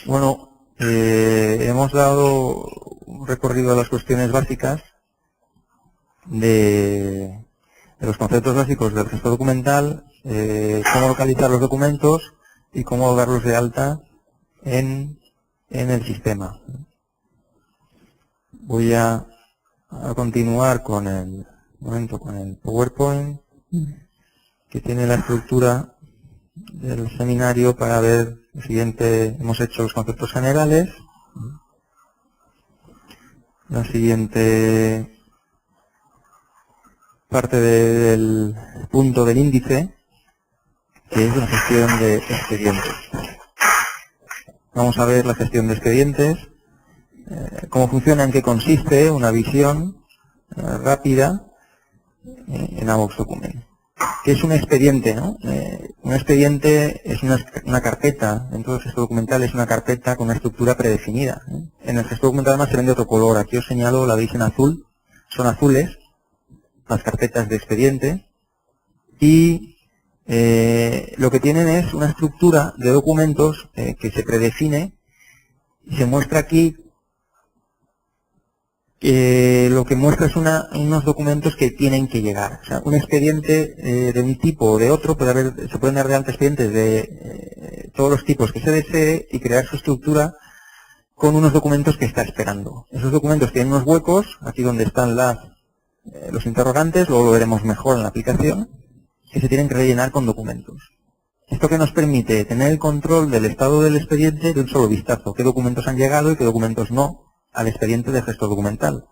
Bueno, hemos dado un recorrido a las cuestiones básicas de los conceptos básicos del gestor documental, cómo localizar los documentos y cómo darlos de alta en el sistema. Voy a continuar con el PowerPoint, que tiene la estructura del seminario para ver lo siguiente. Hemos hecho los conceptos generales. La siguiente parte del punto del índice, que es la gestión de expedientes. Vamos a ver la gestión de expedientes, cómo funciona, en qué consiste, una visión rápida en AVOX Document. ¿Qué es un expediente, no? Un expediente es una carpeta. Dentro del gestor documental es una carpeta con una estructura predefinida. En el gestor documental además se ven de otro color. Aquí os señalo, la veis en azul. Son azules las carpetas de expediente. Y lo que tienen es una estructura de documentos que se predefine. Y se muestra aquí. Lo que muestra es unos documentos que tienen que llegar. O sea, un expediente de un tipo o de otro, se pueden dar de alta expedientes de todos los tipos que se desee y crear su estructura con unos documentos que está esperando. Esos documentos tienen unos huecos, aquí donde están los interrogantes, luego lo veremos mejor en la aplicación, que se tienen que rellenar con documentos. Esto que nos permite tener el control del estado del expediente de un solo vistazo, qué documentos han llegado y qué documentos no al expediente de gestor documental.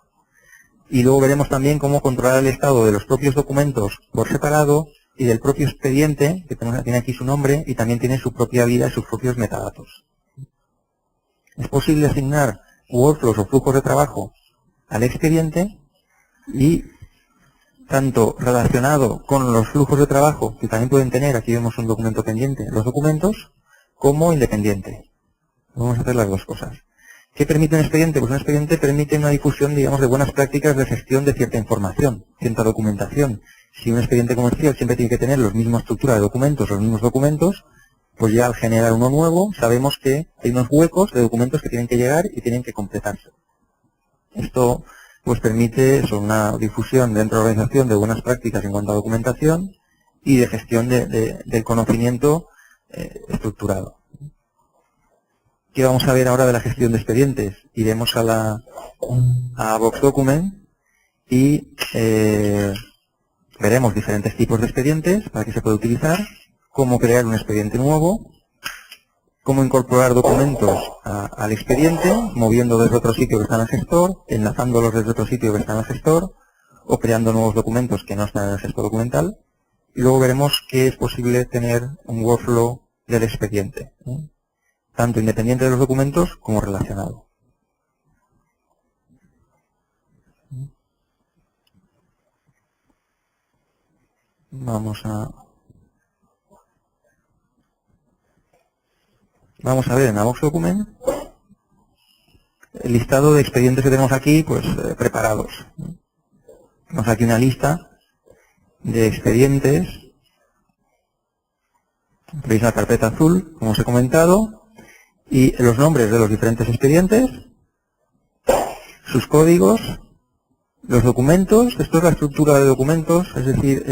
Y luego veremos también cómo controlar el estado de los propios documentos por separado y del propio expediente, que tiene aquí su nombre y también tiene su propia vida y sus propios metadatos. Es posible asignar workflows o flujos de trabajo al expediente y tanto relacionado con los flujos de trabajo que también pueden tener, aquí vemos un documento pendiente, los documentos, como independiente. Vamos a hacer las dos cosas. ¿Qué permite un expediente? Pues un expediente permite una difusión, digamos, de buenas prácticas de gestión de cierta información, cierta documentación. Si un expediente comercial siempre tiene que tener la misma estructura de documentos, los mismos documentos, pues ya al generar uno nuevo sabemos que hay unos huecos de documentos que tienen que llegar y tienen que completarse. Esto pues permite una difusión dentro de la organización de buenas prácticas en cuanto a documentación y de gestión del conocimiento estructurado. ¿Qué vamos a ver ahora de la gestión de expedientes? Iremos a Vox Document y veremos diferentes tipos de expedientes para que se pueda utilizar, cómo crear un expediente nuevo, cómo incorporar documentos al expediente, moviendo desde otro sitio que está en el gestor, enlazándolos desde otro sitio que está en el gestor, o creando nuevos documentos que no están en el gestor documental. Y luego veremos que es posible tener un workflow del expediente, tanto independiente de los documentos como relacionado. Vamos a ver en AVOX Document el listado de expedientes que tenemos aquí, pues preparados. Tenemos aquí una lista de expedientes. Veis la carpeta azul, como os he comentado, y los nombres de los diferentes expedientes, sus códigos, los documentos. Esto es la estructura de documentos, es decir,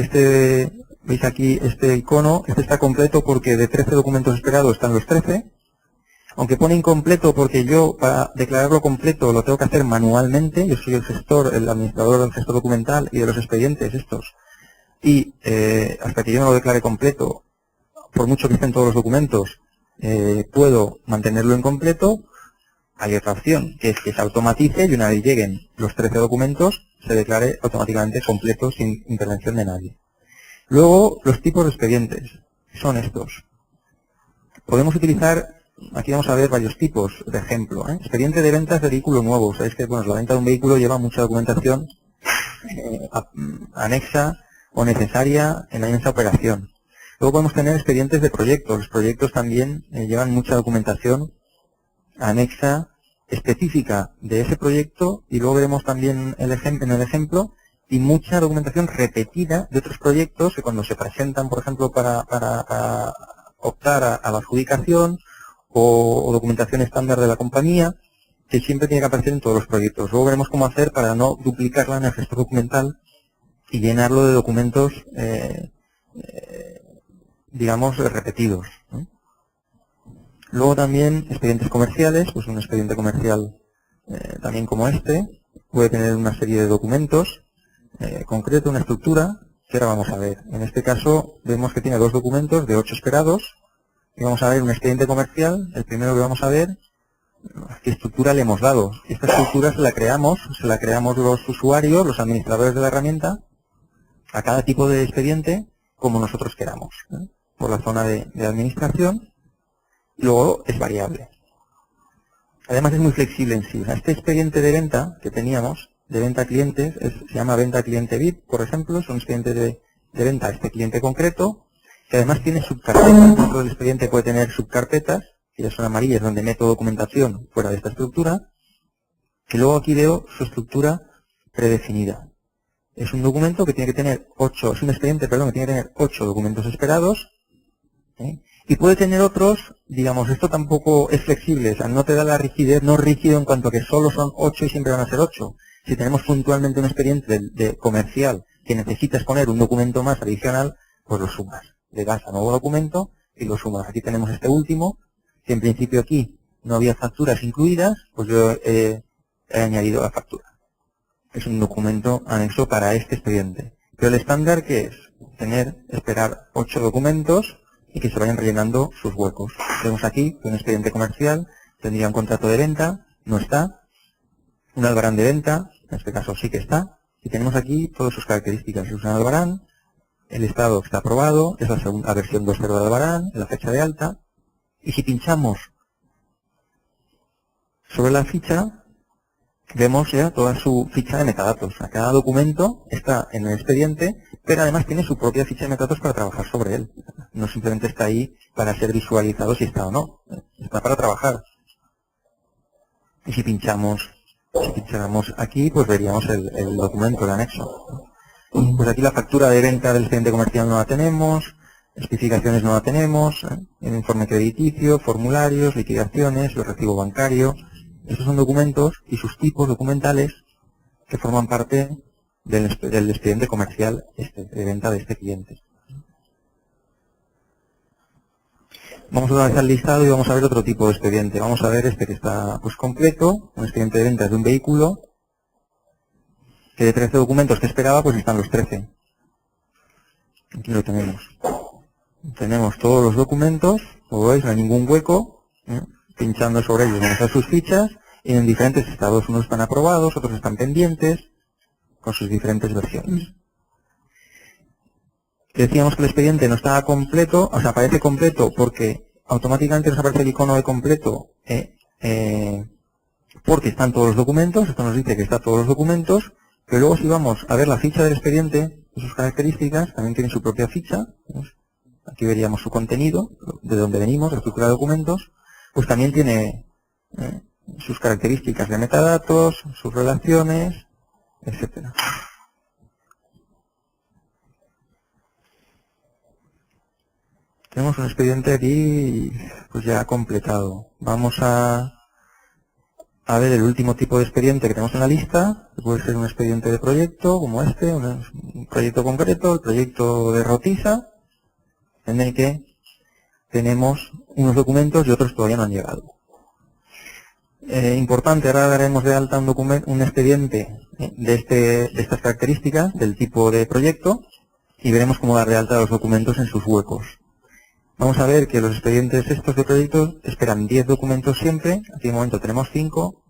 veis aquí este icono, está completo porque de 13 documentos esperados están los 13, aunque pone incompleto porque yo para declararlo completo lo tengo que hacer manualmente. Yo soy el gestor, el administrador del gestor documental y de los expedientes estos, y hasta que yo no lo declare completo, por mucho que estén todos los documentos, puedo mantenerlo incompleto. Hay otra opción, que es que se automatice y una vez lleguen los 13 documentos, se declare automáticamente completo sin intervención de nadie. Luego, los tipos de expedientes son estos. Podemos utilizar, aquí vamos a ver varios tipos de ejemplo. Expediente de ventas de vehículo nuevo. Sabéis que la venta de un vehículo lleva mucha documentación anexa o necesaria en esa operación. Luego podemos tener expedientes de proyectos. Los proyectos también llevan mucha documentación anexa específica de ese proyecto, y luego veremos también en el ejemplo y mucha documentación repetida de otros proyectos que cuando se presentan, por ejemplo, para optar a la adjudicación o documentación estándar de la compañía, que siempre tiene que aparecer en todos los proyectos. Luego veremos cómo hacer para no duplicarla en el gestor documental y llenarlo de documentos, digamos, repetidos, ¿no? Luego también expedientes comerciales, pues un expediente comercial también como este, puede tener una serie de documentos concretos, una estructura, que ahora vamos a ver. En este caso vemos que tiene 2 documentos de 8 esperados, y vamos a ver un expediente comercial, el primero que vamos a ver, qué estructura le hemos dado. Esta estructura se la creamos los usuarios, los administradores de la herramienta, a cada tipo de expediente como nosotros queramos, ¿eh? Por la zona de administración. Luego es variable. Además es muy flexible en sí. Este expediente de venta que teníamos, de venta a clientes, se llama venta cliente VIP, por ejemplo, es un expediente de venta a este cliente concreto, que además tiene subcarpetas. Dentro del expediente puede tener subcarpetas, que ya son amarillas, donde meto documentación fuera de esta estructura, que luego aquí veo su estructura predefinida. Es un documento que tiene que tener es un expediente, perdón, que tiene que tener 8 documentos esperados, ¿eh? Y puede tener otros, digamos, esto tampoco es flexible, o sea, no te da la rigidez, no es rígido en cuanto a que solo son 8 y siempre van a ser 8. Si tenemos puntualmente un expediente de comercial que necesitas poner un documento más adicional, pues lo sumas. Le das a nuevo documento y lo sumas. Aquí tenemos este último, que en principio aquí no había facturas incluidas, pues yo he añadido la factura. Es un documento anexo para este expediente. Pero el estándar, ¿qué es? Esperar 8 documentos y que se vayan rellenando sus huecos. Vemos aquí que un expediente comercial tendría un contrato de venta, no está. Un albarán de venta, en este caso sí que está. Y tenemos aquí todas sus características. Es un albarán, el estado está aprobado, es la segunda versión 2.0 de albarán, la fecha de alta. Y si pinchamos sobre la ficha, vemos ya toda su ficha de metadatos. A cada documento está en el expediente, pero además tiene su propia ficha de metadatos para trabajar sobre él. No simplemente está ahí para ser visualizado si está o no. Está para trabajar. Y si pinchamos aquí, pues veríamos el documento, el anexo. Pues aquí la factura de venta del expediente comercial no la tenemos, especificaciones no la tenemos, el informe crediticio, formularios, liquidaciones, el recibo bancario. Estos son documentos y sus tipos documentales que forman parte del expediente comercial de venta de este cliente. Vamos otra vez al listado y vamos a ver otro tipo de expediente. Vamos a ver este que está pues completo, un expediente de ventas de un vehículo, que de 13 documentos que esperaba, pues están los 13. Aquí lo tenemos. Tenemos todos los documentos, como veis, no hay ningún hueco, pinchando sobre ellos vamos a sus fichas, y en diferentes estados, unos están aprobados, otros están pendientes, con sus diferentes versiones. Decíamos que el expediente no estaba completo, o sea, aparece completo porque automáticamente nos aparece el icono de completo porque están todos los documentos, esto nos dice que están todos los documentos, pero luego si vamos a ver la ficha del expediente, sus características, también tiene su propia ficha, aquí veríamos su contenido, de dónde venimos, la estructura de documentos, pues también tiene sus características de metadatos, sus relaciones, etcétera. Tenemos un expediente aquí pues ya completado. Vamos a ver el último tipo de expediente que tenemos en la lista, que puede ser un expediente de proyecto como este, un proyecto concreto, el proyecto de Rotiza, en el que tenemos unos documentos y otros todavía no han llegado. Importante, ahora daremos de alta un expediente de estas características, del tipo de proyecto, y veremos cómo dar de alta los documentos en sus huecos. Vamos a ver que los expedientes estos de proyectos esperan 10 documentos siempre, aquí de momento tenemos 5,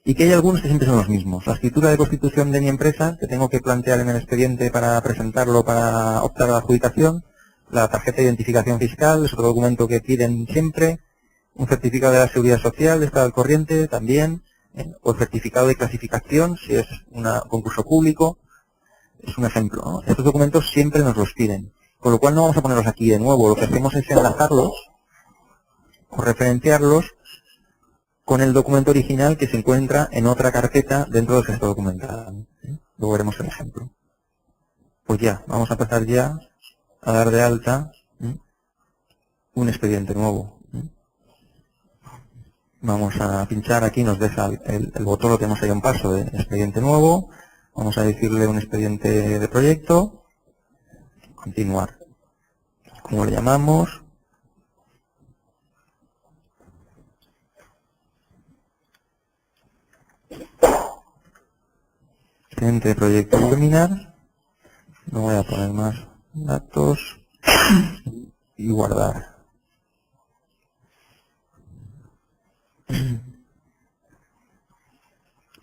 y que hay algunos que siempre son los mismos. La escritura de constitución de mi empresa, que tengo que plantear en el expediente para presentarlo, para optar a la adjudicación, la tarjeta de identificación fiscal, es otro documento que piden siempre, un certificado de la seguridad social, de estado al corriente también, o el certificado de clasificación, si es un concurso público, es un ejemplo, ¿no? Estos documentos siempre nos los piden. Con lo cual no vamos a ponerlos aquí de nuevo, lo que hacemos es enlazarlos o referenciarlos con el documento original que se encuentra en otra carpeta dentro del gestor documental. Luego veremos el ejemplo. Pues ya, vamos a empezar ya a dar de alta un expediente nuevo. Vamos a pinchar aquí, nos deja el botón, lo tenemos ahí un paso de expediente nuevo. Vamos a decirle un expediente de proyecto. Continuar. ¿Cómo le llamamos? Expediente de proyecto webinar. No voy a poner más datos. Y guardar.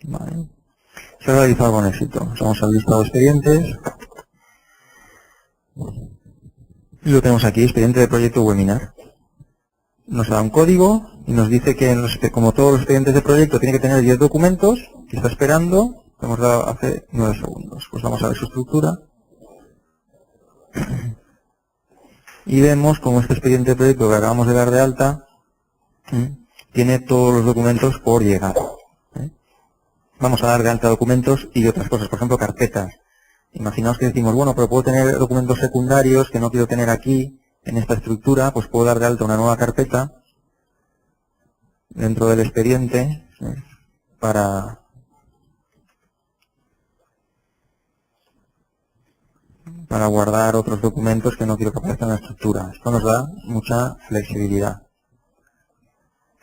Vale. Se ha realizado con éxito. Vamos al listado de expedientes. Y lo tenemos aquí, expediente de proyecto webinar. Nos da un código y nos dice que como todos los expedientes de proyecto tiene que tener 10 documentos, que está esperando, lo hemos dado hace 9 segundos. Pues vamos a ver su estructura. Y vemos como este expediente de proyecto que acabamos de dar de alta tiene todos los documentos por llegar. Vamos a dar de alta documentos y otras cosas, por ejemplo carpetas. Imaginaos que decimos, bueno, pero puedo tener documentos secundarios que no quiero tener aquí, en esta estructura, pues puedo dar de alta una nueva carpeta dentro del expediente para guardar otros documentos que no quiero que aparezcan en la estructura. Esto nos da mucha flexibilidad.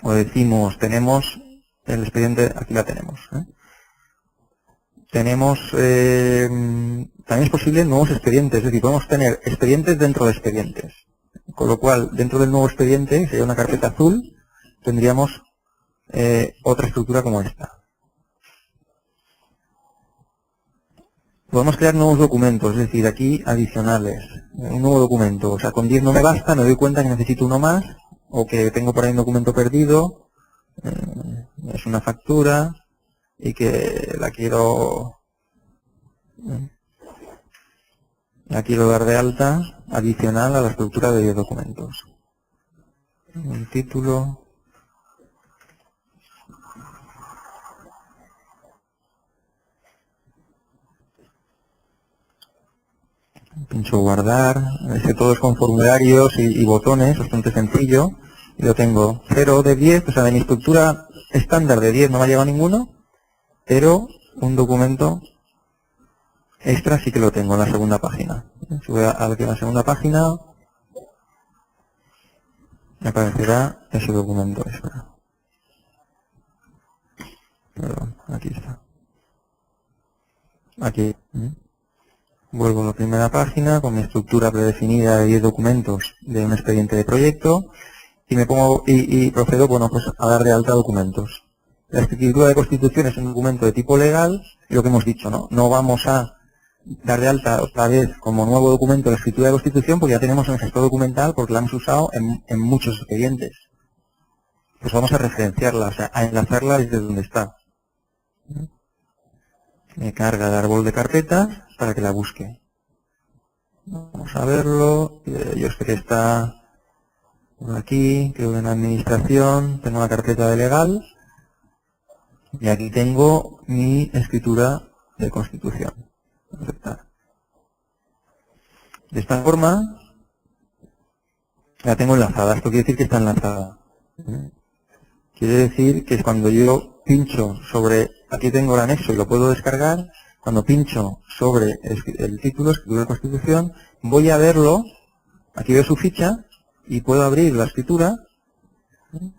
O decimos, tenemos el expediente, aquí la tenemos. Tenemos, también es posible nuevos expedientes, es decir, podemos tener expedientes dentro de expedientes. Con lo cual, dentro del nuevo expediente, sería una carpeta azul, tendríamos otra estructura como esta. Podemos crear nuevos documentos, es decir, aquí adicionales. Un nuevo documento, o sea, con 10 no me basta, me doy cuenta que necesito uno más, o que tengo por ahí un documento perdido, es una factura, y que la quiero dar de alta adicional a la estructura de 10 documentos. Un título. Pincho guardar, que todo es con formularios y botones, bastante sencillo. Y lo tengo 0 de 10, o sea, de mi estructura estándar de 10 no me ha llegado ninguno, pero un documento extra sí que lo tengo en la segunda página. Si voy a la segunda página, me aparecerá ese documento extra. Perdón, aquí está. Aquí. Vuelvo a la primera página con mi estructura predefinida de 10 documentos de un expediente de proyecto y me pongo y procedo, bueno, pues a dar de alta documentos. La escritura de constitución es un documento de tipo legal y lo que hemos dicho, ¿no? No vamos a dar de alta otra vez como nuevo documento la escritura de constitución porque ya tenemos en el gestor documental porque la hemos usado en muchos expedientes. Pues vamos a referenciarla, o sea, a enlazarla desde donde está. Me carga el árbol de carpetas para que la busque. Vamos a verlo. Yo sé que está por aquí, creo que en administración, tengo la carpeta de legal y aquí tengo mi escritura de constitución. Aceptar. De esta forma la tengo enlazada. Esto quiere decir que está enlazada. Quiere decir que cuando yo pincho sobre, aquí tengo el anexo y lo puedo descargar, cuando pincho sobre el título, escritura de constitución, voy a verlo, aquí veo su ficha y puedo abrir la escritura.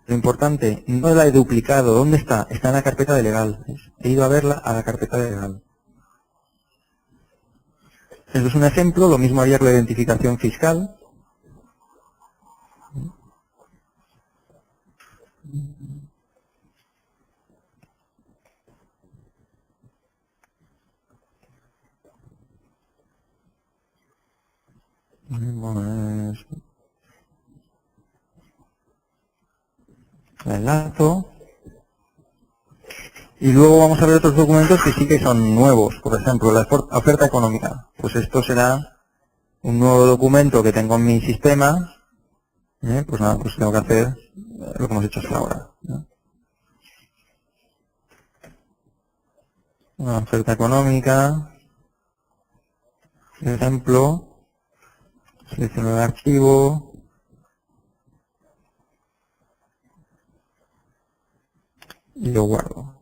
Lo importante, no la he duplicado. ¿Dónde está? Está en la carpeta de legal. He ido a verla a la carpeta de legal. Esto es un ejemplo, lo mismo haría con la identificación fiscal. Bueno, la enlazo. Y luego vamos a ver otros documentos que sí que son nuevos. Por ejemplo, la oferta económica. Pues esto será un nuevo documento que tengo en mi sistema. Pues nada, pues tengo que hacer lo que hemos hecho hasta ahora. Una oferta económica. Ejemplo. Selecciono el archivo. y lo guardo.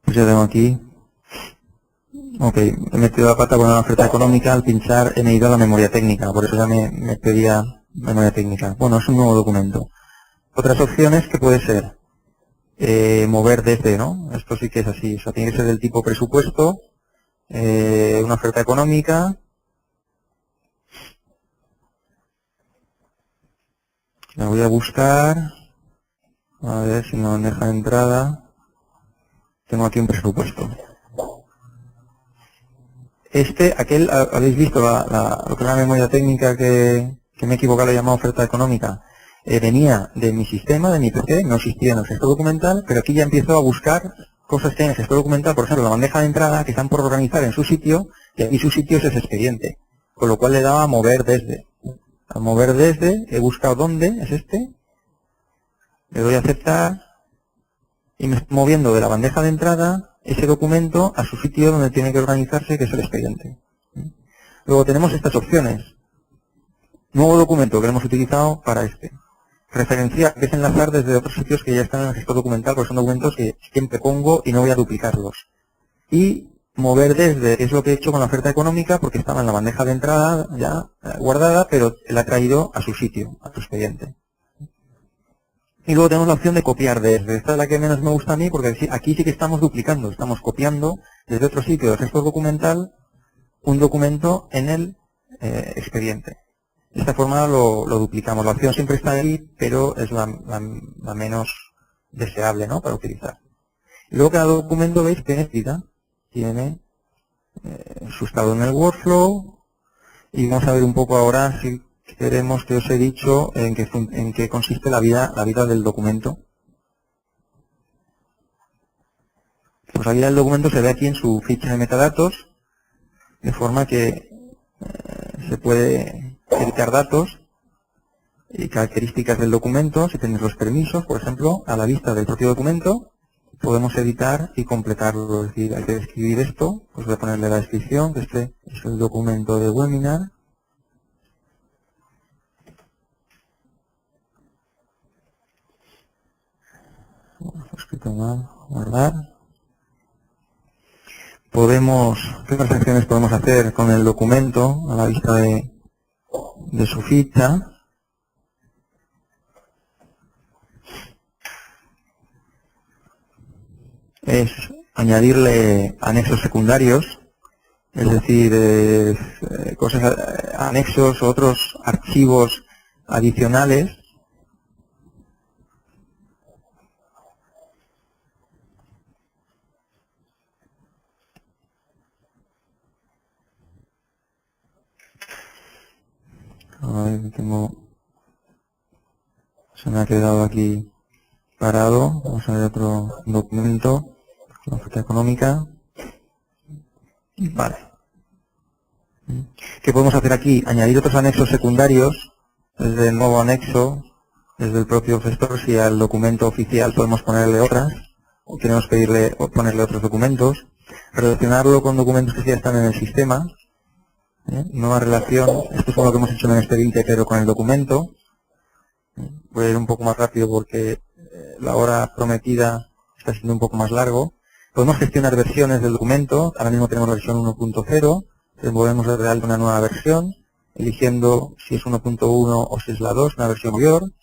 Pues ya tengo aquí. Ok, he metido la pata con una oferta económica. Al pinchar he ido a la memoria técnica, por eso ya me pedía memoria técnica. Bueno, es un nuevo documento. Otras opciones que puede ser mover desde, ¿no? Esto sí que es así, o sea, tiene que ser del tipo presupuesto, una oferta económica. La voy a buscar, a ver si no me deja de entrada. Tengo aquí un presupuesto. ¿Habéis visto lo que es la memoria técnica que me he equivocado, lo he llamado oferta económica? Venía de mi sistema, de mi PC, no existía en el gestor documental, pero aquí ya empiezo a buscar cosas que hay en el gestor documental, por ejemplo, la bandeja de entrada, que están por organizar en su sitio, y aquí su sitio es ese expediente, con lo cual le daba a mover desde. A mover desde, he buscado dónde, es este, le doy a aceptar, y me estoy moviendo de la bandeja de entrada ese documento a su sitio donde tiene que organizarse, que es el expediente. Luego tenemos estas opciones. Nuevo documento que hemos utilizado para este. Referenciar, que es enlazar desde otros sitios que ya están en el gestor documental, porque son documentos que siempre pongo y no voy a duplicarlos. Y mover desde, que es lo que he hecho con la oferta económica, porque estaba en la bandeja de entrada ya guardada, pero la ha traído a su sitio, a su expediente. Y luego tenemos la opción de copiar desde. Esta es la que menos me gusta a mí, porque aquí sí que estamos duplicando, estamos copiando desde otro sitio del gestor documental un documento en el expediente. De esta forma lo duplicamos. La opción siempre está ahí, pero es la menos deseable, ¿no?, para utilizar. Y luego cada documento, veis que tiene su estado en el workflow, y vamos a ver un poco ahora, si queremos, que os he dicho en qué consiste la vida del documento. Pues la vida del documento se ve aquí en su ficha de metadatos, de forma que se puede editar datos y características del documento. Si tenéis los permisos, por ejemplo, a la vista del propio documento, podemos editar y completarlo. Es decir, hay que escribir esto, pues voy a ponerle la descripción, que este es el documento de webinar. Escrito mal, guardar. ¿Qué transacciones podemos hacer con el documento a la vista de su ficha? Es añadirle anexos secundarios, es decir, anexos o otros archivos adicionales. A ver, se me ha quedado aquí parado. Vamos a ver otro documento, la oferta económica. Vale. ¿Qué podemos hacer aquí? Añadir otros anexos secundarios desde el nuevo anexo, desde el propio gestor. Si al documento oficial podemos ponerle otras, o queremos ponerle otros documentos, relacionarlo con documentos que ya están en el sistema. Nueva relación, esto es lo que hemos hecho en el expediente, pero con el documento. Voy a ir un poco más rápido porque la hora prometida está siendo un poco más largo. Podemos gestionar versiones del documento. Ahora mismo tenemos la versión 1.0. Podemos dar de alta una nueva versión, eligiendo si es 1.1 o si es la 2, una versión mayor.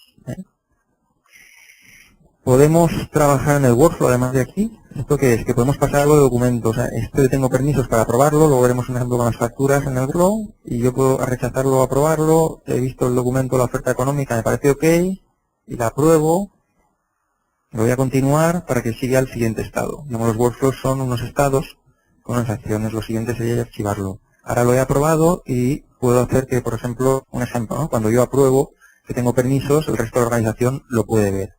Podemos trabajar en el workflow, además de aquí. ¿Esto qué es? Que podemos pasar algo de documentos. Esto tengo permisos para aprobarlo, luego veremos un ejemplo con las facturas en el workflow, y yo puedo rechazarlo o aprobarlo. He visto el documento, la oferta económica, me parece ok, y la apruebo. Lo voy a continuar para que siga el siguiente estado. Los workflows son unos estados con unas acciones. Lo siguiente sería archivarlo. Ahora lo he aprobado y puedo hacer que, por ejemplo, un ejemplo, ¿no? Cuando yo apruebo que tengo permisos, el resto de la organización lo puede ver.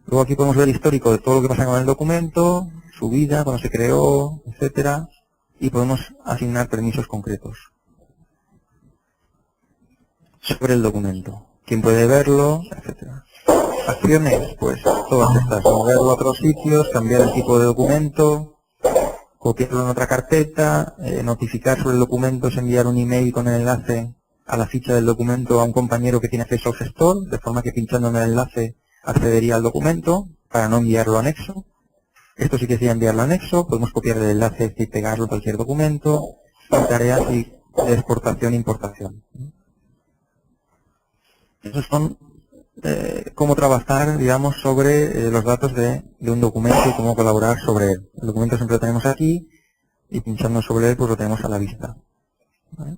Luego aquí podemos ver el histórico de todo lo que pasa con el documento, su vida, cuando se creó, etcétera, y podemos asignar permisos concretos sobre el documento. ¿Quién puede verlo?, etcétera. Acciones, pues todas estas, moverlo a otros sitios, cambiar el tipo de documento, copiarlo en otra carpeta, notificar sobre el documento, es enviar un email con el enlace a la ficha del documento a un compañero que tiene acceso al gestor, de forma que pinchando en el enlace accedería al documento para no enviarlo anexo. Esto sí que sería enviarlo anexo, podemos copiar el enlace y pegarlo a cualquier documento, y tareas de exportación e importación. Esos son cómo trabajar, digamos, sobre los datos de un documento y cómo colaborar sobre él. El documento siempre lo tenemos aquí y pinchando sobre él pues lo tenemos a la vista. ¿Vale?